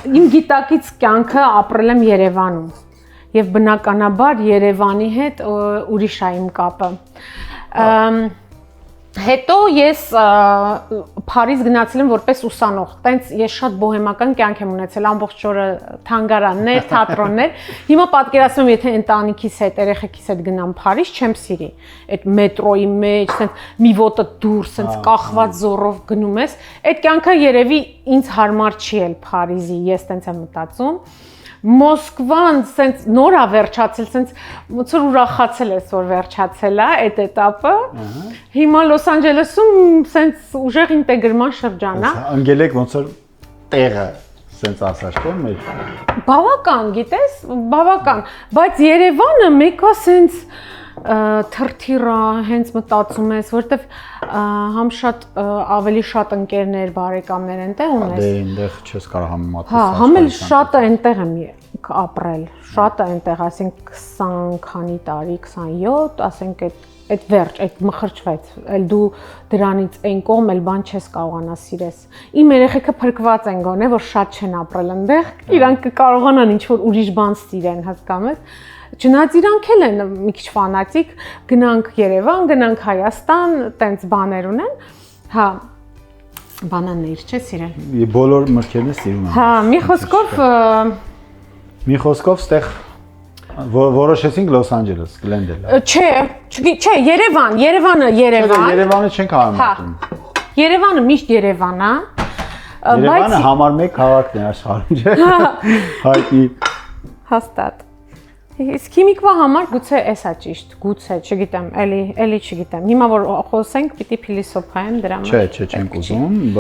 իմ գիտակից կյանքը ապրել եմ Երևանում եւ բնականաբար Երևանի հետ ուրիշ է իմ կապը։ Հետո ես Փարիզ գնացել եմ որպես ուսանող, տենց ես շատ բոհեմական կյանք եմ ունեցել, ամբողջ օրը թանգարաններ, թատրոններ։ Հիմա պատկերացնում եմ, եթե ընտանիքիս հետ, երեխեքիս հետ գնամ Փարիզ, չեմ սիրի։ Այդ մետրոյի մեջ, տենց մի ոտը դուրս, տենց կախված զորով գնում ես։ Այդ կյանքը երևի ինձ հարմար չի էլ Փարիզի, ես տենց եմ մտածում։ Մոսկվան սենց նոր է վերջացել, սենց ոնց որ ուրախացել ես, որ վերջացել է այդ этаպը։ Հիմա Լոս Անջելեսում սենց ուժեղ ինտեգրման շրջան է։ Անգելեք ոնց որ տեղը սենց ասած չէ՞ մեր։ Բավական, գիտես, բավական, բայց Երևանը մեկը սենց թրթիռա հենց մտածում ես, որտեվ համ շատ ավելի շատ ընկերներ, բարեկամներ այնտեղ ունես։ Դե այնտեղ չես կարող համեմատել։ Հա, համ էլ շատը այնտեղ եմ ապրել, շատը այնտեղ, ասենք 20 քանի տարի, 27, ասենք այդ վերջ, այդ մխրճվեց, էլ դու դրանից այն կողմ էլ բան չես կարողանա սիրես։ Իմ երեխեքը փրկված են գոնե, որ շատ չեն ապրել այնտեղ, իրանք կկարողանան ինչ-որ ուրիշ բան սիրեն, հասկանում ես։ Չնայած իրանք էլ են մի քիչ ֆանատիկ, գնանք Երևան, գնանք Հայաստան, տենց բաներ ունեն։ Հա, բանաններ չէ սիրել։ Բոլոր մրգերն սիրում եմ։ Հա, մի խոսքով ստեղ որոշեցինք Լոս Անջելես, Գլենդել։ Չէ, Երևան։ Երևանը չենք համեմատում։ Երևանը միշտ Երևան է։ Երևանը համար 1 քաղաքն է աշխարհում, չէ՞։ Հայտնի։ Հաստատ։ Իսկ հիմիկվա համար գուցե էսա ճիշտ, գուցե, չգիտեմ, էլի չգիտեմ։ Հիմա որ խոսենք, պիտի փիլիսոփայեմ դրա մեջ։ Չէ, չենք ուզում։